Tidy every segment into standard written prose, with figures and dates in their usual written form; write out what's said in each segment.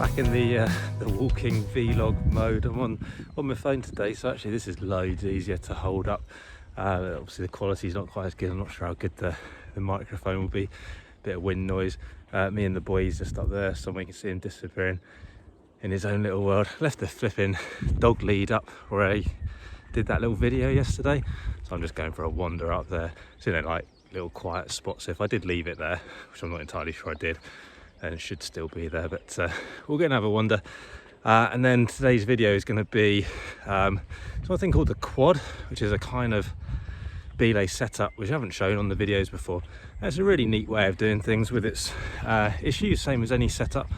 back in the walking vlog mode. I'm on my phone today, so actually this is loads easier to hold up. Obviously the quality's not quite as good. I'm not sure how good the microphone will be. Bit of wind noise. Me and the boys just up there, so we can see him disappearing in his own little world. Left the flipping dog lead up where I did that little video yesterday, so I'm just going for a wander up there. So, you know, like little quiet spots. If I did leave it there, which I'm not entirely sure I did, and it should still be there, but we're going to have a wander. And then today's video is going to be something called the quad, which is a kind of Belay setup which I haven't shown on the videos before. And it's a really neat way of doing things with its issues, same as any setup.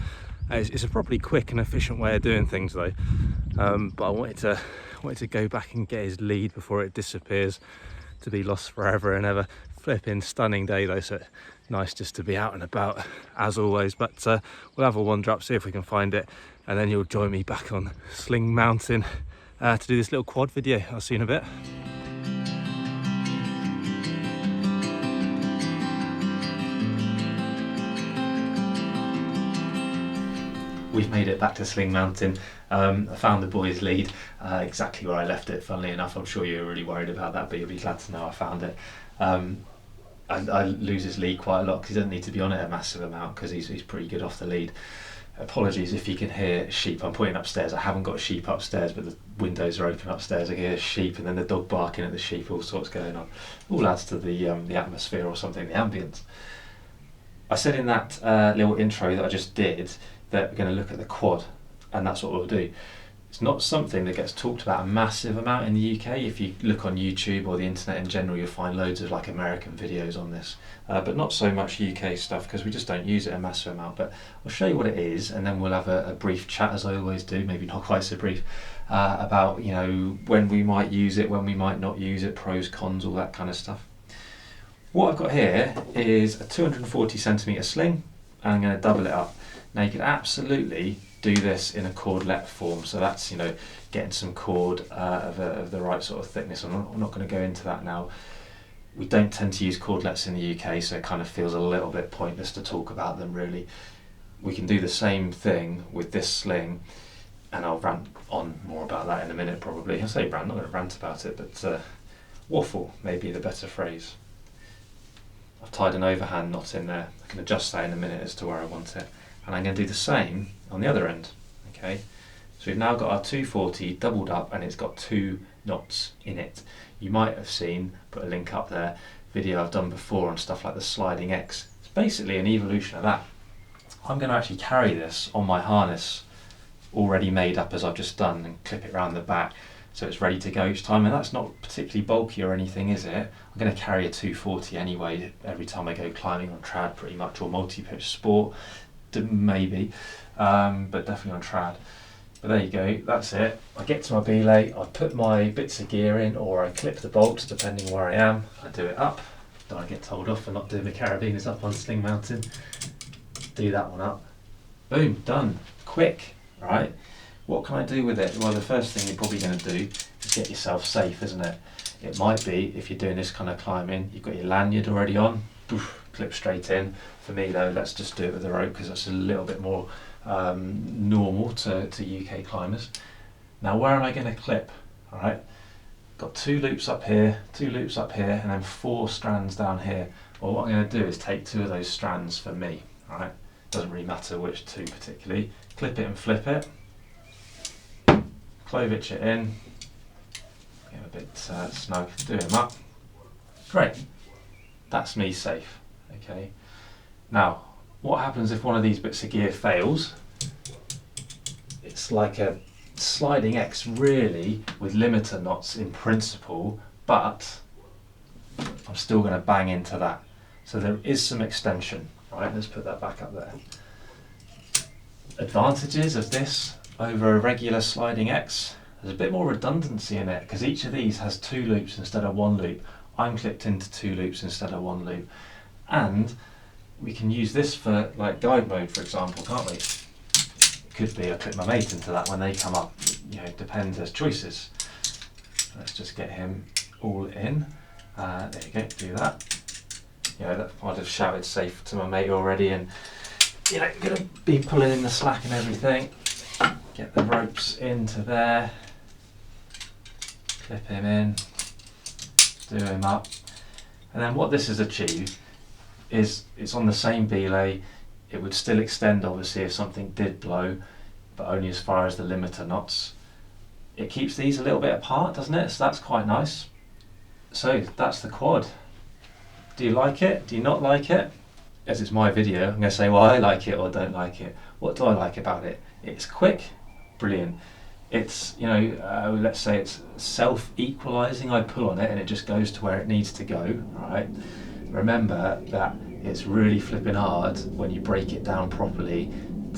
It's a properly quick and efficient way of doing things though. But I wanted to go back and get his lead before it disappears to be lost forever and ever. Flipping stunning day though, so nice just to be out and about as always. But we'll have a wander up, see if we can find it, and then you'll join me back on Sling Mountain to do this little quad video. I'll see you in a bit. We've made it back to Sling Mountain. I found the boy's lead exactly where I left it, funnily enough. I'm sure you were really worried about that, but you'll be glad to know I found it. I lose his lead quite a lot because he doesn't need to be on it a massive amount because he's pretty good off the lead. Apologies if you can hear sheep. I'm pointing upstairs. I haven't got sheep upstairs, but the windows are open upstairs. I hear sheep and then the dog barking at the sheep, all sorts going on. All adds to the atmosphere or something, the ambience. I said in that little intro that I just did that we're going to look at the quad, and that's what we'll do. It's not something that gets talked about a massive amount in the UK. If you look on YouTube or the internet in general, you'll find loads of like American videos on this, but not so much UK stuff because we just don't use it a massive amount. But I'll show you what it is, and then we'll have a brief chat, as I always do, maybe not quite so brief, about, you know, when we might use it, when we might not use it, pros, cons, all that kind of stuff. What I've got here is a 240 centimetre sling, and I'm going to double it up. Now you can absolutely do this in a cordlet form, so that's, you know, getting some cord of the right sort of thickness. I'm not going to go into that now. We don't tend to use cordlets in the UK, so it kind of feels a little bit pointless to talk about them really. We can do the same thing with this sling, and I'll rant on more about that in a minute probably. I say rant, I'm not going to rant about it, but waffle may be the better phrase. I've tied an overhand knot in there. I can adjust that in a minute as to where I want it. And I'm going to do the same on the other end. Okay, so we've now got our 240 doubled up, and it's got 2 knots in it. You might have seen, put a link up there, video I've done before on stuff like the sliding X. It's basically an evolution of that. I'm going to actually carry this on my harness already made up as I've just done, and clip it around the back so it's ready to go each time. And that's not particularly bulky or anything, is it? I'm going to carry a 240 anyway every time I go climbing on trad pretty much, or multi-pitch sport. Maybe, but definitely on trad. But there you go, that's it. I get to my belay, I put my bits of gear in, or I clip the bolts depending where I am. I do it up. Don't want to get told off for not doing the carabiners up on Sling Mountain. Do that one up. Boom, done. Quick, right? What can I do with it? Well, the first thing you're probably going to do is get yourself safe, isn't it? It might be, if you're doing this kind of climbing, you've got your lanyard already on, poof, clip straight in. For me though, let's just do it with the rope because that's a little bit more normal to UK climbers. Now where am I going to clip? Alright, got 2 loops up here, 2 loops up here, and then 4 strands down here. Well, what I'm going to do is take 2 of those strands for me. Alright, doesn't really matter which 2 particularly. Clip it and flip it. Clovitch it in. Get a bit snug, do them up. Great, that's me safe. Okay. Now, what happens if one of these bits of gear fails? It's like a sliding X really, with limiter knots in principle, but I'm still going to bang into that. So there is some extension. Right, let's put that back up there. Advantages of this over a regular sliding X, there's a bit more redundancy in it because each of these has 2 loops instead of 1 loop. I'm clipped into 2 loops instead of 1 loop. And we can use this for like guide mode, for example, can't we? Could be I clip my mate into that when they come up. You know, depends, there's choices. Let's just get him all in. There you go, do that. You know, I'd have shouted safe to my mate already and you know, going to be pulling in the slack and everything. Get the ropes into there, clip him in, do him up. And then what this has achieved is it's on the same belay. It would still extend obviously if something did blow, but only as far as the limiter knots. It keeps these a little bit apart, doesn't it? So that's quite nice. So that's the quad. Do you like it? Do you not like it? As it's my video, I'm going to say why I like it or don't like it. What do I like about it? It's quick, brilliant. It's, you know, let's say it's self-equalising. I pull on it and it just goes to where it needs to go, right? Remember that it's really flipping hard when you break it down properly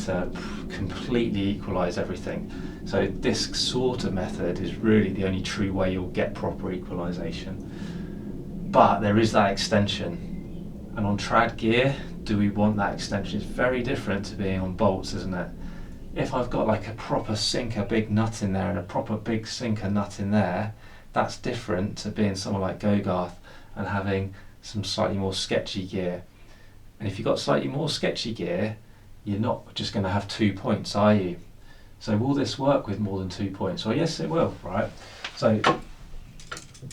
to completely equalise everything. So this sort of method is really the only true way you'll get proper equalisation. But there is that extension. And on trad gear, do we want that extension? It's very different to being on bolts, isn't it? If I've got like a proper sinker big nut in there and a proper big sinker nut in there, that's different to being someone like Gogarth and having some slightly more sketchy gear. And if you've got slightly more sketchy gear, you're not just going to have 2 points, are you? So will this work with more than 2 points? Well, yes, it will, right? So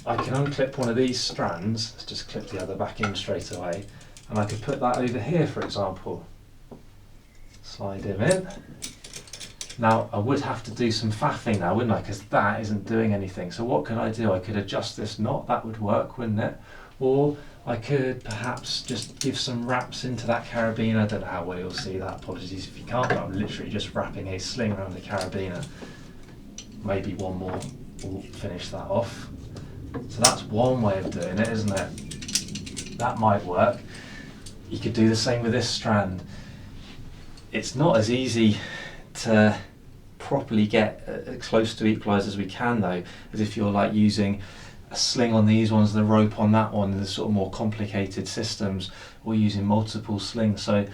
I can unclip one of these strands, let's just clip the other back in straight away, and I could put that over here, for example. Slide him in. Now, I would have to do some faffing now, wouldn't I? Because that isn't doing anything. So what could I do? I could adjust this knot, that would work, wouldn't it? Or I could perhaps just give some wraps into that carabiner. I don't know how well you'll see that, apologies if you can't, but I'm literally just wrapping a sling around the carabiner. Maybe one more will finish that off. So that's one way of doing it, isn't it? That might work. You could do the same with this strand. It's not as easy to properly get as close to equalise as we can though, as if you're like using a sling on these ones, the rope on that one, and the sort of more complicated systems, or using multiple slings. So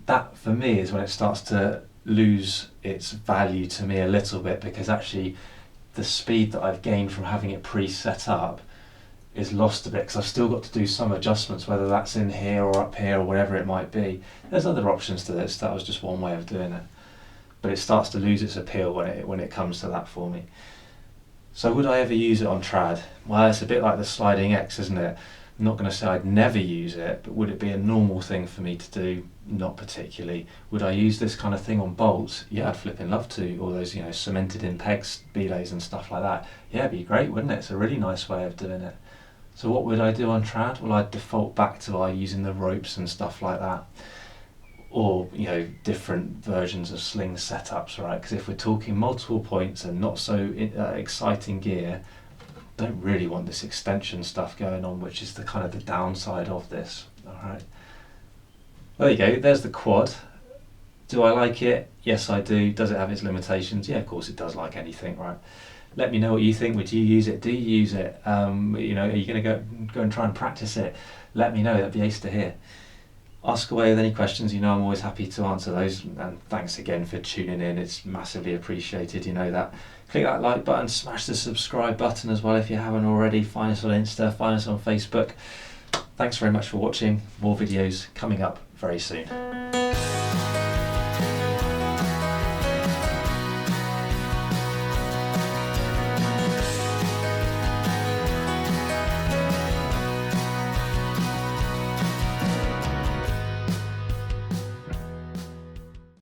that for me is when it starts to lose its value to me a little bit, because actually the speed that I've gained from having it pre-set up is lost a bit, because I've still got to do some adjustments, whether that's in here or up here or whatever it might be. There's other options to this, that was just one way of doing it. But it starts to lose its appeal when it comes to that for me. So would I ever use it on trad? Well, it's a bit like the sliding X, isn't it? I'm not going to say I'd never use it, but would it be a normal thing for me to do? Not particularly. Would I use this kind of thing on bolts? Yeah, I'd flipping love to. All those, you know, cemented in pegs, belays and stuff like that. Yeah, it'd be great, wouldn't it? It's a really nice way of doing it. So what would I do on trad? Well, I'd default back to using the ropes and stuff like that. Or, you know, different versions of sling setups, right? Because if we're talking multiple points and not so exciting gear, don't really want this extension stuff going on, which is the kind of the downside of this. All right. There you go. There's the quad. Do I like it? Yes, I do. Does it have its limitations? Yeah, of course it does, like anything, right? Let me know what you think. Would you use it? Do you use it? You know, are you going to go and try and practice it? Let me know. That'd be ace to hear. Ask away with any questions. You know, I'm always happy to answer those. And thanks again for tuning in. It's massively appreciated. You know that. Click that like button. Smash the subscribe button as well if you haven't already. Find us on Insta. Find us on Facebook. Thanks very much for watching. More videos coming up very soon.